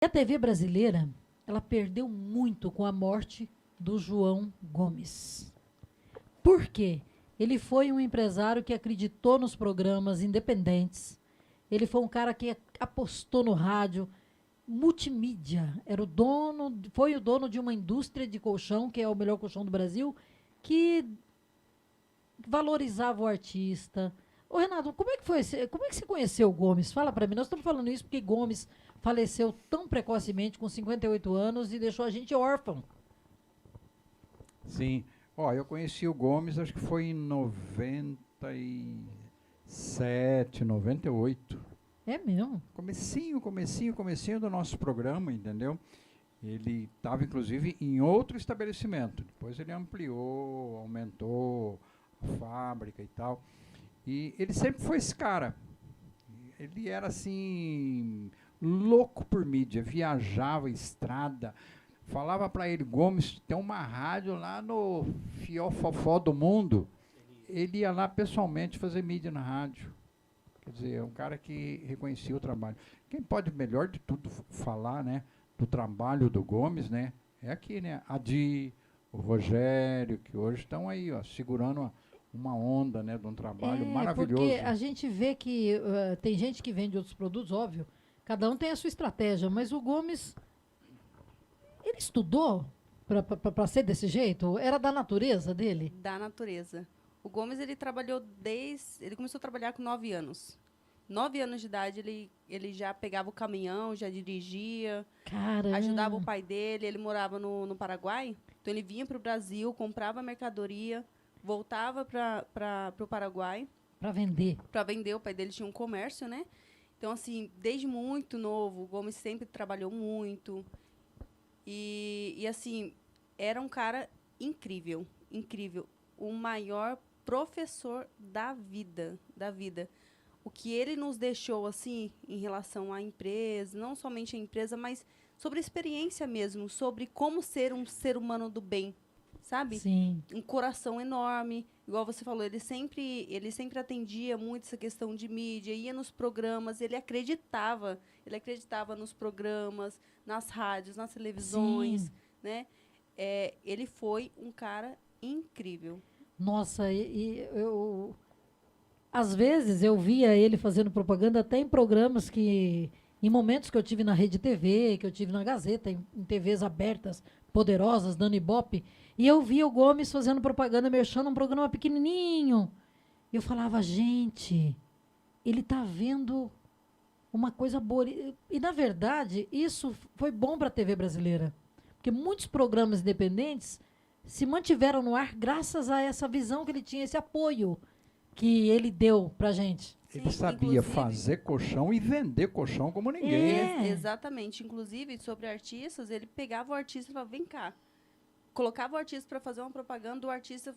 E a TV brasileira, ela perdeu muito com a morte do João Gomes. Por quê? Ele foi um empresário que acreditou nos programas independentes. Ele foi um cara que apostou no rádio, multimídia. Foi o dono de uma indústria de colchão, que é o melhor colchão do Brasil, que valorizava o artista. Ô, Renato, como é que foi? Como é que você conheceu o Gomes? Fala para mim. Nós estamos falando isso porque Gomes faleceu tão precocemente, com 58 anos, e deixou a gente órfão. Sim. Ó, eu conheci o Gomes, acho que foi em 97, 98. É mesmo? Comecinho do nosso programa, entendeu? Ele estava, inclusive, em outro estabelecimento. Depois ele ampliou, aumentou a fábrica e tal. E ele sempre foi esse cara. Ele era, assim, louco por mídia. Viajava, estrada. Falava para ele, Gomes, tem uma rádio lá no Fiofofó do Mundo. Ele ia lá pessoalmente fazer mídia na rádio. Quer dizer, é um cara que reconhecia o trabalho. Quem pode, melhor de tudo, falar, né, do trabalho do Gomes, né, é aqui, né, a Di, o Rogério, que hoje estão aí, ó, segurando uma onda, né, de um trabalho maravilhoso. Porque a gente vê que tem gente que vende outros produtos, óbvio, cada um tem a sua estratégia, mas o Gomes, ele estudou para ser desse jeito? Era da natureza dele? Da natureza. O Gomes, ele começou a trabalhar com 9 anos. 9 anos de idade, ele já pegava o caminhão, já dirigia. Caramba. Ajudava o pai dele. Ele morava no Paraguai. Então, ele vinha para o Brasil, comprava mercadoria, voltava para o Paraguai. Para vender. Para vender. O pai dele tinha um comércio, né? Então, assim, desde muito novo, o Gomes sempre trabalhou muito. E assim, era um cara incrível, incrível. O maior professor da vida. O que ele nos deixou, assim, em relação à empresa, não somente a empresa, mas sobre a experiência mesmo, sobre como ser um ser humano do bem, sabe? Sim. Um coração enorme, igual você falou, ele sempre atendia muito essa questão de mídia, ia nos programas, ele acreditava nos programas, nas rádios, nas televisões, Sim. né? Ele foi um cara incrível. Nossa, eu às vezes eu via ele fazendo propaganda até em programas em momentos que eu tive na Rede TV, que eu tive na Gazeta, em TVs abertas, poderosas, dando ibope, e eu via o Gomes fazendo propaganda, mexendo num programa pequenininho. E eu falava, gente, ele tá vendo uma coisa boa. E, na verdade, isso foi bom para a TV brasileira, porque muitos programas independentes se mantiveram no ar graças a essa visão que ele tinha, esse apoio que ele deu pra gente. Ele sabia fazer colchão e vender colchão como ninguém. Exatamente. Inclusive, sobre artistas, ele pegava o artista e falava, vem cá. Colocava o artista para fazer uma propaganda, o artista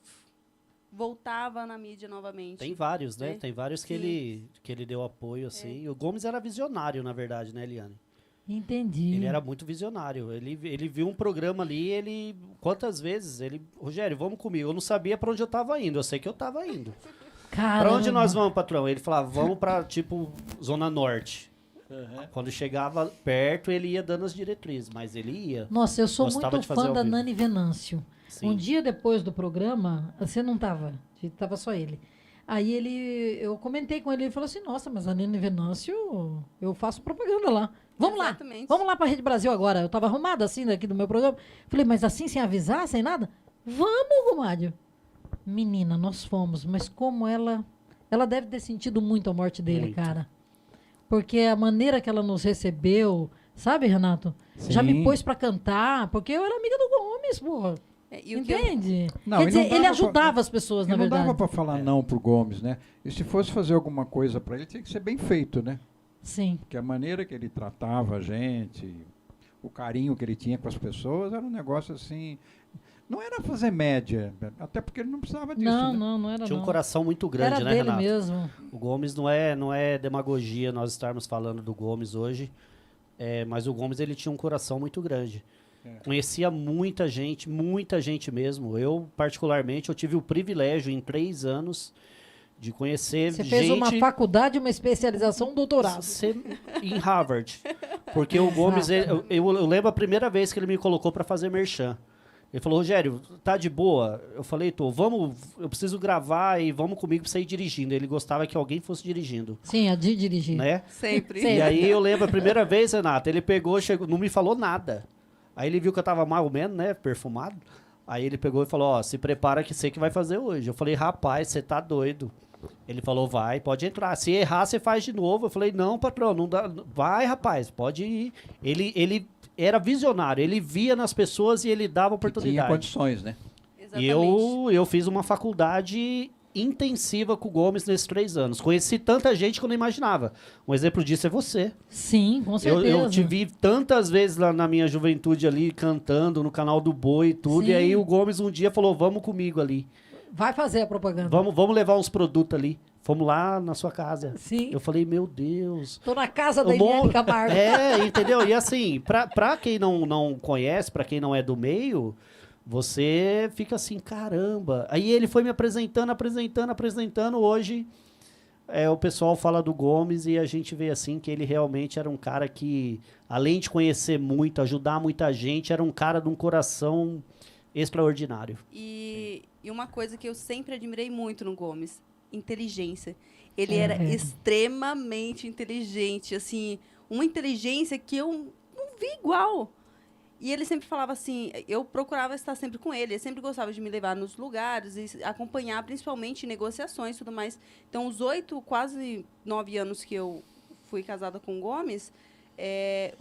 voltava na mídia novamente. Tem vários, né? Tem vários que ele deu apoio, assim. E o Gomes era visionário, na verdade, né, Eliane? Entendi. Ele era muito visionário. Ele viu um programa ali, quantas vezes? Rogério, vamos comigo. Eu não sabia para onde eu estava indo, eu sei que eu estava indo. Caramba. Para onde nós vamos, patrão? Ele falava, vamos para, tipo, Zona Norte. Quando chegava perto, ele ia dando as diretrizes, mas ele ia. Nossa, eu sou Gostava muito de fazer fã ao da vivo. Nani Venâncio. Sim. Um dia depois do programa, você não estava, estava só ele. Aí eu comentei com ele falou assim, nossa, mas a Nani Venâncio, eu faço propaganda lá. Vamos Exatamente. lá, vamos lá para a Rede Brasil agora. Eu estava arrumada assim daqui do meu programa. Falei, mas assim, sem avisar, sem nada? Vamos, Romário. Menina, nós fomos, mas como ela deve ter sentido muito a morte dele, Muito. cara. Porque a maneira que ela nos recebeu, sabe, Renato? Sim. Já me pôs para cantar, porque eu era amiga do Gomes, porra. E o que eu- Entende? Não, Quer e não dizer, ele dava ajudava as pessoas, E na não verdade. dava para falar não pro Gomes, né? E se fosse fazer alguma coisa para ele, tinha que ser bem feito, né? Sim. Porque a maneira que ele tratava a gente, o carinho que ele tinha com as pessoas, era um negócio assim... Não era fazer média, até porque ele não precisava disso, Não, né? não era Tinha um não. coração muito grande, Era né, dele Renato? mesmo. O Gomes não é demagogia nós estarmos falando do Gomes hoje, mas o Gomes ele tinha um coração muito grande. Conhecia muita gente mesmo. Eu, particularmente, eu tive o privilégio em 3 anos de conhecer Você gente... fez uma faculdade, uma especialização, um doutorado. Em Harvard. Porque o Gomes, eu lembro a primeira vez que ele me colocou para fazer merchan. Ele falou, Rogério, tá de boa? Eu falei, eu preciso gravar e vamos comigo pra você ir dirigindo. Ele gostava que alguém fosse dirigindo. Sim, a de dirigir. Né? Sempre. E aí eu lembro a primeira vez, Renata, ele pegou, chegou, não me falou nada. Aí ele viu que eu tava mais ou menos, né, perfumado. Aí ele pegou e falou, ó, se prepara que você que vai fazer hoje. Eu falei, rapaz, você tá doido. Ele falou, vai, pode entrar. Se errar, você faz de novo. Eu falei, não, patrão, não dá. Vai, rapaz, pode ir. Ele era visionário, ele via nas pessoas e ele dava oportunidade. Tinha condições, né? Exatamente. E eu fiz uma faculdade intensiva com o Gomes nesses 3 anos. Conheci tanta gente que eu não imaginava. Um exemplo disso é você. Sim, com certeza. Eu te vi tantas vezes lá na minha juventude ali, cantando no canal do Boi e tudo. Sim. E aí o Gomes um dia falou, vamos comigo ali. Vai fazer a propaganda. Vamos levar uns produtos ali. Fomos lá na sua casa. Sim. Eu falei, meu Deus. Tô na casa da Eliane Camargo. Entendeu? E assim, pra quem não conhece, pra quem não é do meio, você fica assim, caramba. Aí ele foi me apresentando. Hoje, o pessoal fala do Gomes e a gente vê assim que ele realmente era um cara que, além de conhecer muito, ajudar muita gente, era um cara de um coração extraordinário. E uma coisa que eu sempre admirei muito no Gomes, inteligência. Ele era extremamente inteligente, assim, uma inteligência que eu não vi igual. E ele sempre falava assim, eu procurava estar sempre com ele sempre gostava de me levar nos lugares e acompanhar, principalmente em negociações e tudo mais. Então, os quase 9 anos que eu fui casada com o Gomes,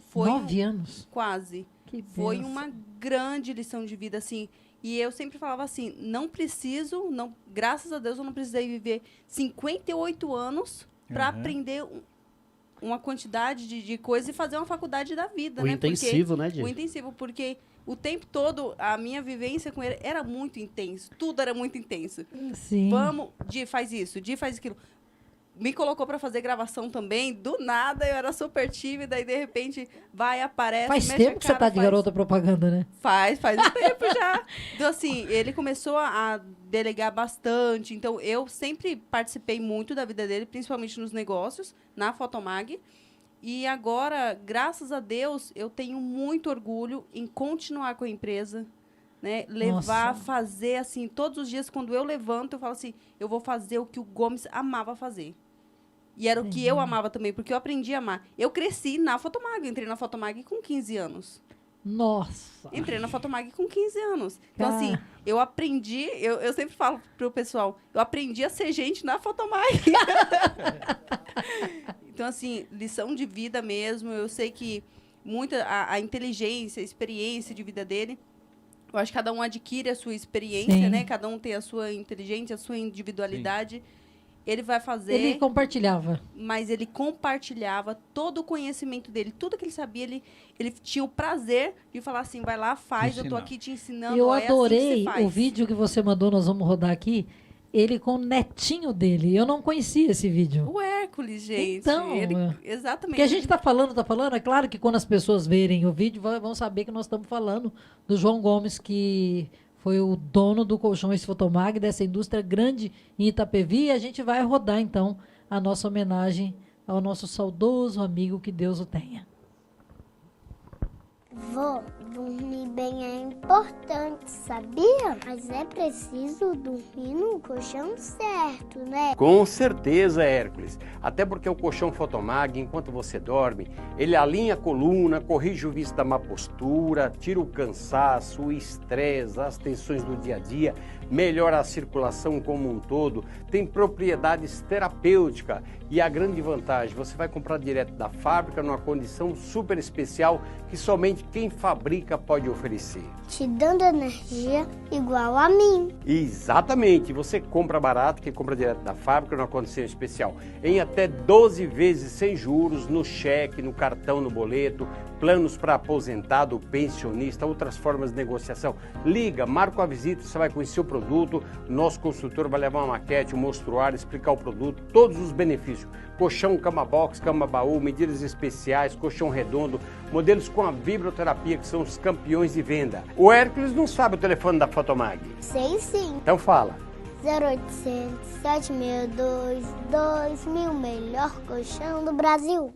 foi... 9 anos? Quase. Que foi benção. uma grande lição de vida, assim. E eu sempre falava assim, graças a Deus eu não precisei viver 58 anos para aprender uma quantidade de coisas e fazer uma faculdade da vida, O intensivo, né, Diego? O intensivo, porque o tempo todo a minha vivência com ele era muito intenso, tudo era muito intenso. Sim. Vamos, Di, faz isso, Di, faz aquilo. Me colocou para fazer gravação também, do nada eu era super tímida e de repente aparece... Faz mexe a tempo que você cara, tá de garota propaganda, né? Faz um tempo já. Então, assim, ele começou a delegar bastante. Então, eu sempre participei muito da vida dele, principalmente nos negócios, na Fotomag. E agora, graças a Deus, eu tenho muito orgulho em continuar com a empresa, né? Levar, fazer, assim, todos os dias, quando eu levanto, eu falo assim, eu vou fazer o que o Gomes amava fazer. E era o que eu amava também, porque eu aprendi a amar. Eu cresci na Fotomag, eu entrei na Fotomag com 15 anos. Nossa. Entrei na Fotomag com 15 anos. Então, assim, eu aprendi... Eu sempre falo pro pessoal, eu aprendi a ser gente na Fotomag. Então, assim, lição de vida mesmo. Eu sei que a inteligência, a experiência de vida dele... Eu acho que cada um adquire a sua experiência, Sim. né? Cada um tem a sua inteligência, a sua individualidade. Sim. Ele vai fazer... Ele compartilhava. Mas ele compartilhava todo o conhecimento dele. Tudo que ele sabia, ele tinha o prazer de falar assim, vai lá, faz, eu tô aqui te ensinando. Eu assim adorei o vídeo que você mandou, nós vamos rodar aqui. Ele com o netinho dele. Eu não conhecia esse vídeo. O Hércules, gente. Então, exatamente. Porque a gente tá falando. É claro que quando as pessoas verem o vídeo, vão saber que nós estamos falando do João Gomes, que foi o dono do Colchões Fotomag, dessa indústria grande em Itapevi. E a gente vai rodar, então, a nossa homenagem ao nosso saudoso amigo, que Deus o tenha. Vô, dormir bem é importante, sabia? Mas é preciso dormir no colchão certo, né? Com certeza, Hércules. Até porque o colchão Fotomag, enquanto você dorme, ele alinha a coluna, corrige o vício da má postura, tira o cansaço, o estresse, as tensões do dia a dia, melhora a circulação como um todo, tem propriedades terapêuticas e a grande vantagem, você vai comprar direto da fábrica numa condição super especial que somente quem fabrica pode oferecer. Te dando energia igual a mim. Exatamente, você compra barato, que compra direto da fábrica numa condição especial, em até 12 vezes sem juros, no cheque, no cartão, no boleto, planos para aposentado, pensionista, outras formas de negociação. Liga, marca uma visita, você vai conhecer o produto, nosso consultor vai levar uma maquete, um mostruário, explicar o produto, todos os benefícios. Colchão, cama box, cama baú, medidas especiais, colchão redondo, modelos com a vibroterapia, que são os campeões de venda. O Hércules não sabe o telefone da Fotomag. Sei sim. Então fala. 0800 762 2000, melhor colchão do Brasil.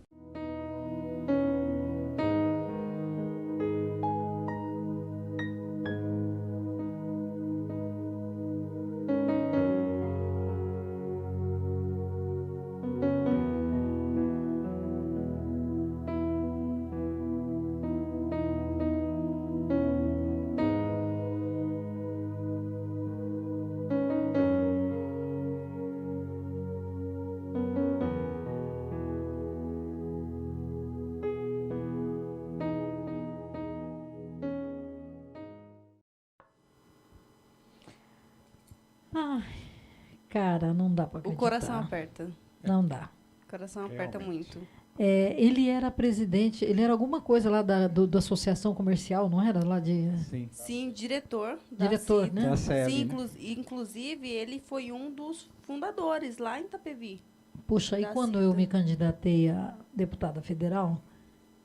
Cara, não dá pra O acreditar. coração aperta. Não dá. O coração aperta Realmente. muito. Ele era presidente, ele era alguma coisa lá da associação comercial, não era? Lá de... Sim. Sim, diretor. Da Diretor, CIT. né? Da SEB, Sim, né? inclusive, ele foi um dos fundadores lá em Itapevi. Puxa, e Da quando CITA. eu me candidatei a deputada federal,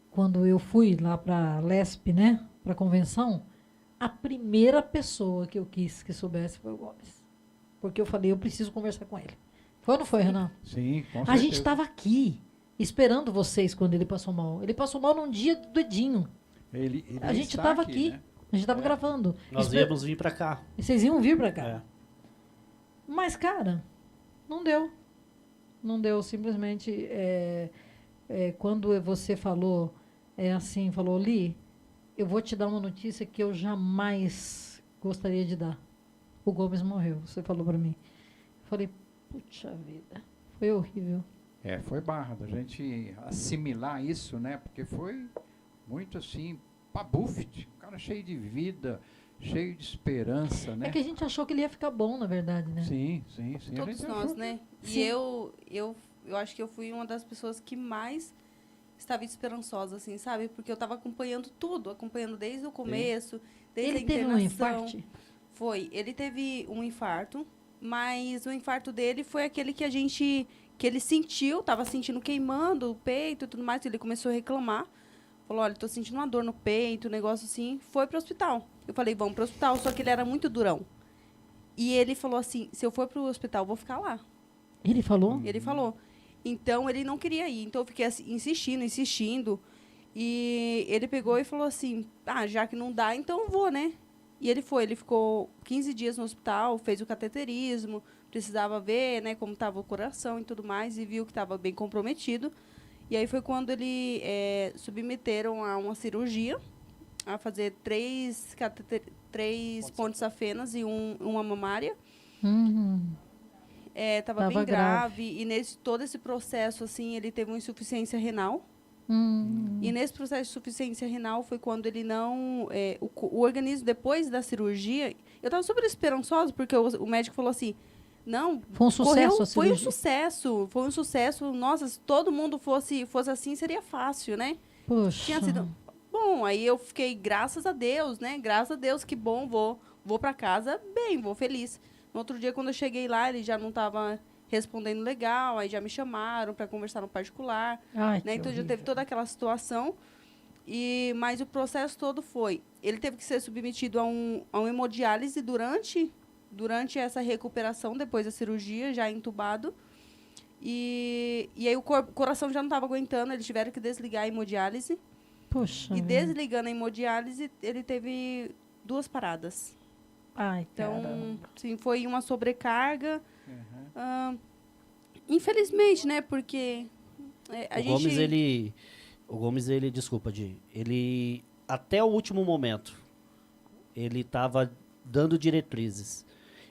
quando eu fui lá para Lesp, né, para a convenção, a primeira pessoa que eu quis que soubesse foi o Gomes. Porque eu falei, eu preciso conversar com ele. Foi ou não foi, Renan? Sim, com A certeza. gente estava aqui, esperando vocês quando ele passou mal. Ele passou mal num dia do Edinho. Ele A gente está estava aqui. né? A gente estava É. gravando. Nós íamos vir para cá. E vocês iam vir para cá. É. Mas, cara, não deu. Não deu. Simplesmente, quando você falou, falou, Li, eu vou te dar uma notícia que eu jamais gostaria de dar. O Gomes morreu, você falou para mim. Eu falei, puxa vida, foi horrível. Foi barra da gente assimilar isso, né? Porque foi muito assim, pabufte, um cara cheio de vida, cheio de esperança, né? É que a gente achou que ele ia ficar bom, na verdade, né? Sim, sim, sim. a Todos gente nós, achou né? Sim. E eu acho que eu fui uma das pessoas que mais estava esperançosa, assim, sabe? Porque eu estava acompanhando tudo, acompanhando desde o começo, desde Ele a teve um internação. infarto? Foi, ele teve um infarto, mas o infarto dele foi aquele que ele sentiu, tava sentindo queimando o peito e tudo mais, ele começou a reclamar. Falou, olha, tô sentindo uma dor no peito, um negócio assim. Foi pro hospital. Eu falei, vamos pro hospital, só que ele era muito durão. E ele falou assim, se eu for pro hospital, eu vou ficar lá. Ele falou? Ele falou. Então, ele não queria ir. Então, eu fiquei assim, insistindo. E ele pegou e falou assim, já que não dá, então eu vou, né? E ele foi. Ele ficou 15 dias no hospital, fez o cateterismo, precisava ver, né, como estava o coração e tudo mais, e viu que estava bem comprometido. E aí foi quando ele submeteram a uma cirurgia, a fazer 3 pontes safenas e uma mamária. Tava bem Tava grave. E todo esse processo, assim, ele teve uma insuficiência renal. E nesse processo de insuficiência renal foi quando ele não... o organismo, depois da cirurgia... Eu estava super esperançosa, porque o médico falou assim... Não, Foi um sucesso a foi um cirurgia. sucesso. Foi um sucesso. Nossa, se todo mundo fosse assim, seria fácil, né? Poxa. Tinha sido... Bom, aí eu fiquei, graças a Deus, né? Graças a Deus, que bom, vou para casa bem, vou feliz. No outro dia, quando eu cheguei lá, ele já não estava respondendo legal, aí já me chamaram para conversar no particular. Ai, Né? que Então, já horrível. teve toda aquela situação. Mas o processo todo foi... Ele teve que ser submetido a uma hemodiálise durante essa recuperação, depois da cirurgia, já entubado. E aí o coração já não estava aguentando, eles tiveram que desligar a hemodiálise. Poxa. E vida. desligando a hemodiálise, ele teve 2 paradas. Ai, Então, caramba. sim, foi uma sobrecarga. Infelizmente, né? Porque O Gomes, desculpa, Di, ele, até o último momento, ele estava dando diretrizes.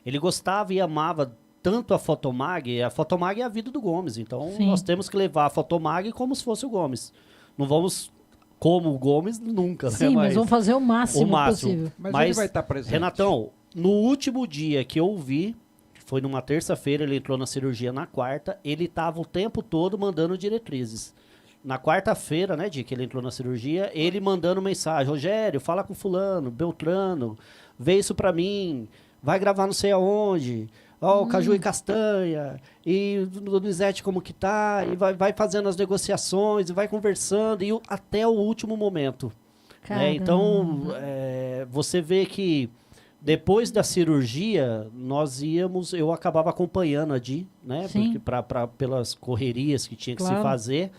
Ele gostava e amava tanto a Fotomag é a vida do Gomes, então Sim. nós temos que levar a Fotomag como se fosse o Gomes. Não vamos como o Gomes nunca, Sim, né? mas vamos fazer o máximo possível. Mas, Mas, ele vai estar presente. Renatão, no último dia que eu vi, foi numa terça-feira, ele entrou na cirurgia na quarta, ele estava o tempo todo mandando diretrizes. Na quarta-feira, né, dia que ele entrou na cirurgia, ele mandando mensagem, Rogério, fala com fulano, Beltrano, vê isso pra mim, vai gravar não sei aonde, ó, o Caju e Castanha, e o Donizete como que tá, e vai fazendo as negociações, e vai conversando, até o último momento. Né? Então, você vê que depois da cirurgia, eu acabava acompanhando a Di, né? Sim. Porque pelas correrias que tinha que Claro. se fazer,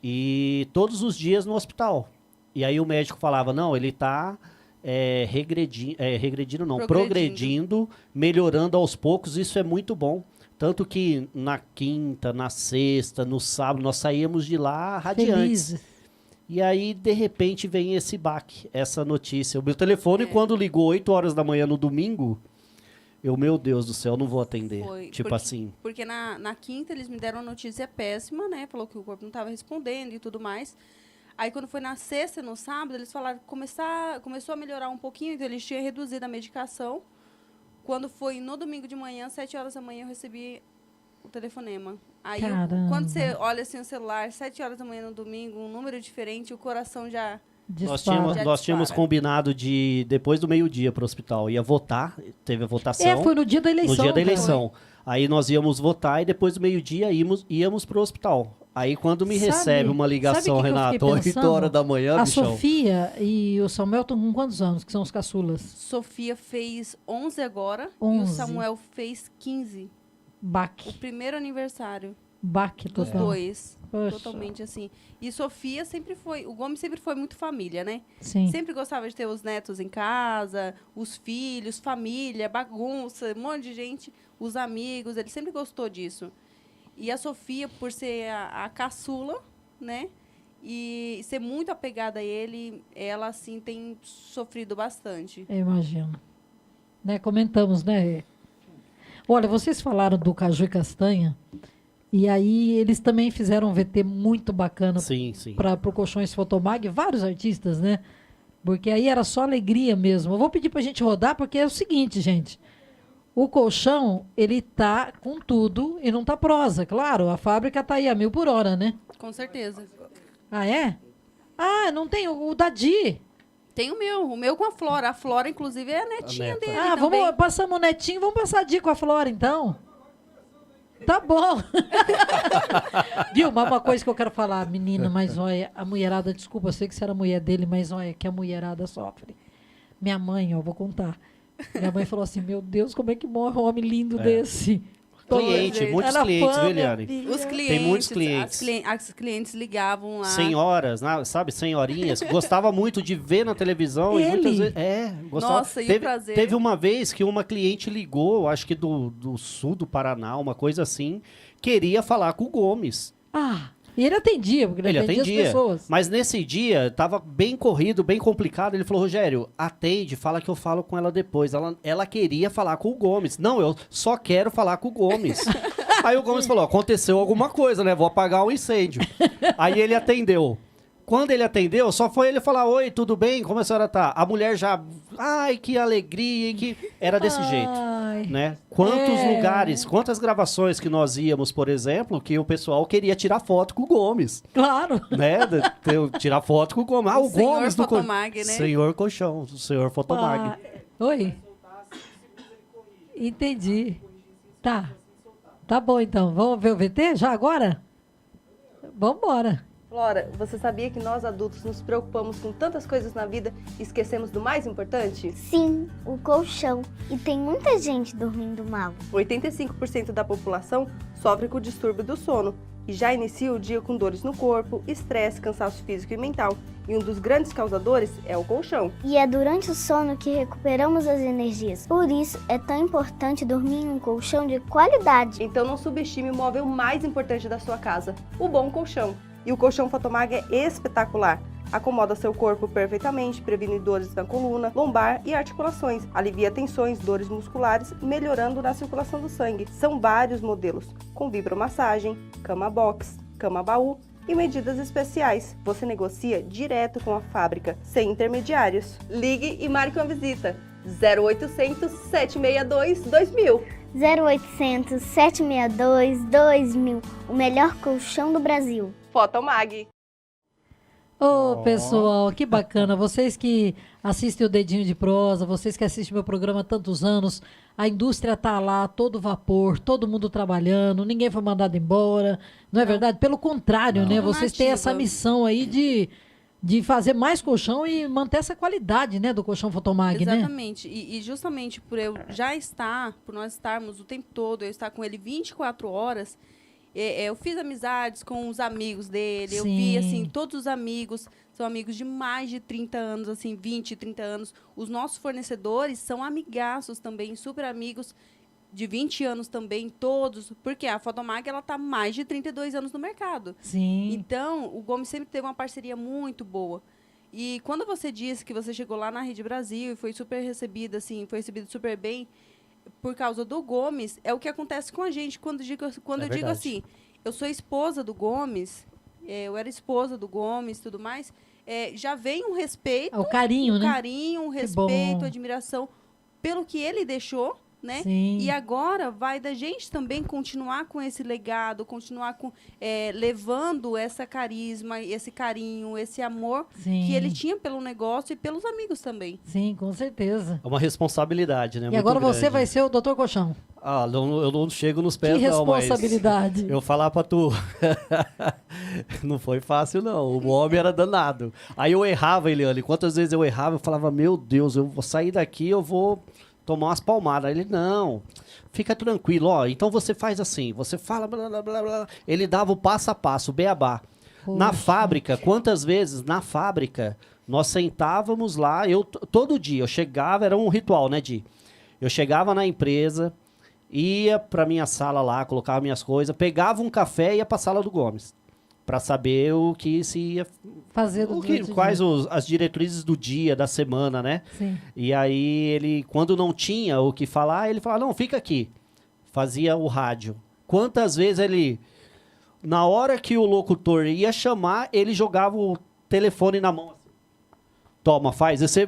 e todos os dias no hospital. E aí o médico falava, não, ele está progredindo, melhorando aos poucos, isso é muito bom. Tanto que na quinta, na sexta, no sábado, nós saíamos de lá radiantes. Felizes. E aí, de repente, vem esse baque, essa notícia. O meu telefone, quando ligou 8 horas da manhã no domingo, meu Deus do céu, não vou atender. Foi, tipo porque- assim. Porque na quinta eles me deram uma notícia péssima, né? Falou que o corpo não estava respondendo e tudo mais. Aí quando foi na sexta e no sábado, eles falaram que começou a melhorar um pouquinho, então eles tinham reduzido a medicação. Quando foi no domingo de manhã, 7 horas da manhã, eu recebi o telefonema. Aí, Caramba. quando você olha assim o celular, 7 horas da manhã no domingo, um número diferente, o coração já... Dispara. Nós tínhamos dispara. combinado de, depois do meio-dia para o hospital, ia votar, teve a votação. Foi no dia da eleição. No dia da cara. eleição. Aí nós íamos votar e depois do meio-dia íamos para o hospital. Aí quando me Sabe- recebe uma ligação, sabe o que eu Renato, fiquei 8 pensando? horas da manhã, A bichão. Sofia e o Samuel estão com quantos anos, que são os caçulas? Sofia fez 11 agora e o 11. Samuel fez 15. O Baque. primeiro aniversário Baque dos total. dois. Poxa. Totalmente assim. E Sofia sempre foi... O Gomes sempre foi muito família, né? Sim. Sempre gostava de ter os netos em casa, os filhos, família, bagunça, um monte de gente, os amigos. Ele sempre gostou disso. E a Sofia, por ser a caçula, né? E ser muito apegada a ele, ela, assim, tem sofrido bastante. Eu imagino. Né, comentamos, né? Olha, vocês falaram do Caju e Castanha, e aí eles também fizeram um VT muito bacana Sim, sim. para o Colchões Fotomag, vários artistas, né? Porque aí era só alegria mesmo. Eu vou pedir pra gente rodar, porque é o seguinte, gente. O colchão, ele tá com tudo e não tá prosa, claro. A fábrica tá aí a 1000 por hora, né? Com certeza. Ah, é? Ah, não tem o Dadi. Tem o meu com a Flora. A Flora, inclusive, é a netinha neta. dele Ah, também. vamos, passamos o netinho, vamos passar a dica com a Flora, então. Tá bom. Viu, mas uma coisa que eu quero falar, menina, mas olha, a mulherada, desculpa, eu sei que você era mulher dele, mas olha, que a mulherada sofre. Minha mãe, ó, vou contar. Minha mãe falou assim, meu Deus, como é que morre um homem lindo desse? Cliente, Gente, muitos Era clientes, fã, viu, minha Eliane? filha. Os clientes, Tem muitos clientes. As clientes ligavam lá. Senhoras, sabe? Senhorinhas, que gostava muito de ver na televisão. E Ele? muitas vezes, gostava. Nossa, e o prazer. Teve uma vez que uma cliente ligou, acho que do sul do Paraná, uma coisa assim, queria falar com o Gomes. Ah, e ele atendia, porque ele Ele atendia as atendia, pessoas. mas nesse dia tava bem corrido, bem complicado. Ele falou, Rogério, atende, fala que eu falo com ela depois. Ela queria falar com o Gomes. Não, eu só quero falar com o Gomes. Aí o Gomes falou, aconteceu alguma coisa, né? Vou apagar o incêndio. Aí ele atendeu. Quando ele atendeu, só foi ele falar, oi, tudo bem? Como a senhora tá? A mulher já, ai, que alegria, que... Era desse jeito. Ai, Né? Quantos É. lugares, quantas gravações que nós íamos, por exemplo, que o pessoal queria tirar foto com o Gomes, claro. né? Tirar foto com o Gomes. Ah, o Senhor Gomes do Fotomag, né? Senhor Colchão, o Senhor Fotomag. Ah, oi? Entendi. Tá. Tá bom, então. Vamos ver o VT já agora? Vamos embora. Flora, você sabia que nós adultos nos preocupamos com tantas coisas na vida e esquecemos do mais importante? Sim, o colchão. E tem muita gente dormindo mal. 85% da população sofre com o distúrbio do sono e já inicia o dia com dores no corpo, estresse, cansaço físico e mental. E um dos grandes causadores é o colchão. E é durante o sono que recuperamos as energias. Por isso, é tão importante dormir em um colchão de qualidade. Então não subestime o móvel mais importante da sua casa, o bom colchão. E o colchão Fotomag é espetacular. Acomoda seu corpo perfeitamente, previne dores na coluna, lombar e articulações. Alivia tensões, dores musculares, melhorando na circulação do sangue. São vários modelos, com vibromassagem, cama box, cama baú e medidas especiais. Você negocia direto com a fábrica, sem intermediários. Ligue e marque uma visita. 0800 762 2000. 0800 762 2000. O melhor colchão do Brasil. Fotomag. Ô, pessoal, que bacana. Vocês que assistem o Dedinho de Prosa, vocês que assistem meu programa há tantos anos, a indústria tá lá, todo vapor, todo mundo trabalhando, ninguém foi mandado embora, não é verdade? Pelo contrário, né? Vocês têm essa missão aí de fazer mais colchão e manter essa qualidade, né, do colchão Fotomag, né? Exatamente. E justamente por eu já estar, por nós estarmos o tempo todo, eu estar com ele 24 horas, eu fiz amizades com os amigos dele, eu vi, Sim. assim, todos os amigos, são amigos de mais de 30 anos, assim, 20, 30 anos. Os nossos fornecedores são amigaços também, super amigos, de 20 anos também, todos, porque a Fotomag, ela tá mais de 32 anos no mercado. Sim. Então, o Gomes sempre teve uma parceria muito boa. E quando você disse que você chegou lá na Rede Brasil e foi super recebida, assim, foi recebido super bem, por causa do Gomes, é o que acontece com a gente quando eu digo verdade. assim, eu sou esposa do Gomes, eu era esposa do Gomes e tudo mais, já vem um respeito, É o carinho, né? carinho, um Que respeito, bom. admiração pelo que ele deixou, né? Sim. E agora vai da gente também continuar com esse legado, continuar levando essa carisma, esse carinho, esse amor Sim. que ele tinha pelo negócio e pelos amigos também. Sim, com certeza. É uma responsabilidade, né? E muito agora você grande. vai ser o Dr. Colchão. Ah, eu não chego nos pés, Que não, mas... responsabilidade. Eu falar pra tu, não foi fácil não, o homem era danado. Aí eu errava, Eliane, quantas vezes eu errava, eu falava, meu Deus, eu vou sair daqui, eu vou tomar umas palmadas. Aí ele, não, fica tranquilo, ó, então você faz assim, você fala, blá, blá, blá, blá. Ele dava o passo a passo, o beabá. Na Poxa. fábrica, quantas vezes na fábrica, nós sentávamos lá, todo dia, eu chegava, era um ritual, né, Di? Eu chegava na empresa, ia pra minha sala lá, colocava minhas coisas, pegava um café e ia pra sala do Gomes. Pra saber o que se ia... Fazer do dia. Quais as diretrizes do dia, da semana, né? Sim. E aí ele, quando não tinha o que falar, ele falava, não, fica aqui. Fazia o rádio. Quantas vezes ele... Na hora que o locutor ia chamar, ele jogava o telefone na mão. Assim. Toma, faz. Você...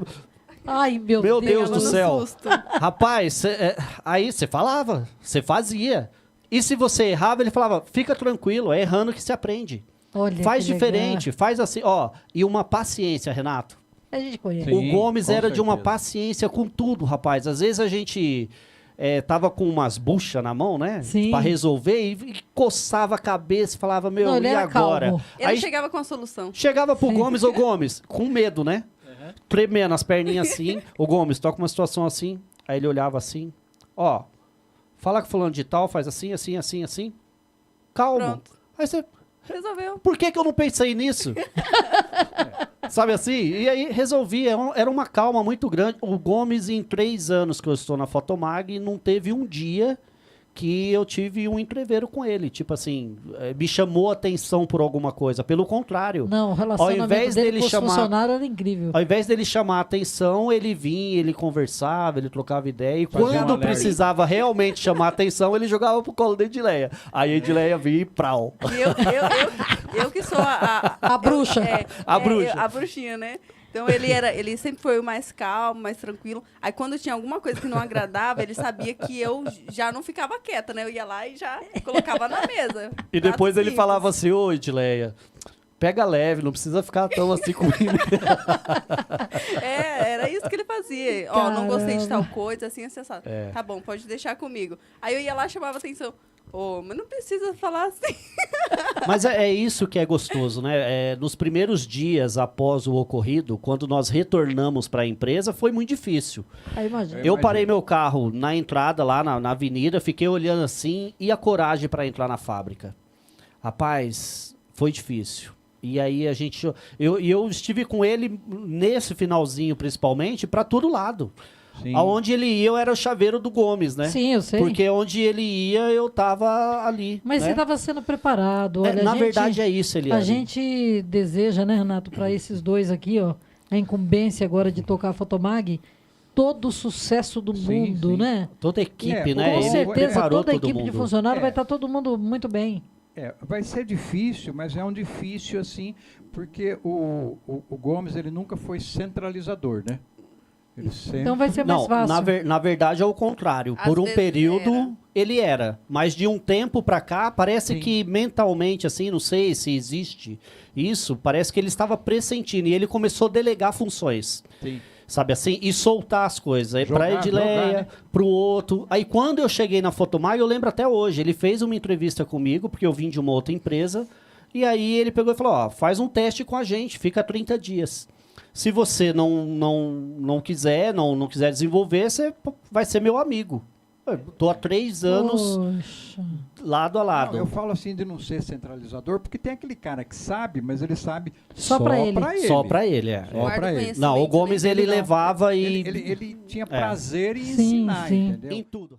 Ai, meu Meu Deus. Deus do no céu. susto. Rapaz, aí você falava, você fazia. E se você errava, ele falava, fica tranquilo, é errando que se aprende. Olha, Faz que diferente, faz assim, ó. E uma paciência, Renato. legal. A gente conhece. Sim, O Gomes com era de uma certeza. paciência com tudo, rapaz. Às vezes a gente tava com umas buchas na mão, né? Sim. Pra resolver e coçava a cabeça e falava, meu, Não, ele e era agora? calmo. Ele Aí chegava com a solução. chegava pro Gomes, ô Gomes, com medo, né? Tremendo as perninhas assim. Ô Gomes, toca uma situação assim. Aí ele olhava assim. Ó, fala com fulano de tal, faz assim, assim, assim, assim. Calmo. Pronto. Aí você, Resolveu. por que eu não pensei nisso? Sabe assim? E aí resolvi. Era uma calma muito grande. O Gomes, em 3 anos que eu estou na Fotomag, não teve um dia que eu tive um entreveiro com ele. Tipo assim, me chamou a atenção por alguma coisa. Pelo contrário. Não, o relacionamento invés dele dele com os chamar- funcionários era incrível. Ao invés dele chamar a atenção, ele vinha, ele conversava, ele trocava ideia. E Fazia um quando alerta. precisava realmente chamar a atenção, ele jogava pro colo da Edileia. Aí a Edileia vinha e prau. E eu que sou A bruxa. A bruxa. A bruxinha, né? Então ele sempre foi o mais calmo, mais tranquilo. Aí quando tinha alguma coisa que não agradava, ele sabia que eu já não ficava quieta, né? Eu ia lá e já colocava na mesa. E depois Prato ele simples. falava assim, ô Edileia, pega leve, não precisa ficar tão assim comigo. Era isso que ele fazia. Ó, não gostei de tal Caramba. coisa, assim, acessado. Tá bom, pode deixar comigo. Aí eu ia lá e chamava atenção. Ô, mas não precisa falar assim. Mas é isso que é gostoso, né? Nos primeiros dias após o ocorrido, quando nós retornamos para a empresa, foi muito difícil. Aí imagina. Eu parei meu carro na entrada, lá na avenida, fiquei olhando assim e a coragem para entrar na fábrica. Rapaz, foi difícil. E aí eu estive com ele nesse finalzinho, principalmente, para todo lado. Sim. Aonde ele ia, eu era o chaveiro do Gomes, né? Sim, eu sei. Porque onde ele ia, eu tava ali. Mas né? você estava sendo preparado. Olha, Na a gente- verdade é isso, Eliane. A gente deseja, né, Renato, para esses dois aqui, ó, a incumbência agora de tocar a Fotomag, todo o sucesso do Sim, mundo, sim. né? Toda a equipe, É, né? Com Ele certeza, preparou toda a todo equipe de mundo. funcionário É. vai estar todo mundo muito bem. Vai ser difícil, mas é um difícil assim, porque o Gomes ele nunca foi centralizador, né? Ele sempre... Então vai ser mais Não, fácil. na verdade é o contrário. Às Por um vezes período era. ele era, mas de um tempo pra cá parece Sim. que mentalmente assim, não sei se existe isso, parece que ele estava pressentindo e ele começou a delegar funções. Sim. Sabe assim? E soltar as coisas. Aí pra Jogar, Edileia, né? pro outro. Aí quando eu cheguei na Fotomag, eu lembro até hoje, ele fez uma entrevista comigo, porque eu vim de uma outra empresa, e aí ele pegou e falou, ó, faz um teste com a gente, fica 30 dias. Se você não quiser, não quiser desenvolver, você vai ser meu amigo. Eu tô há 3 anos Poxa. lado a lado. Não, eu falo assim de não ser centralizador, porque tem aquele cara que sabe, mas ele sabe Só pra ele. Só pra ele, é. Só Guarda pra ele. conhecimento, Não, o Gomes né? ele não. levava e... Ele tinha prazer em Sim, ensinar, sim. entendeu? em tudo.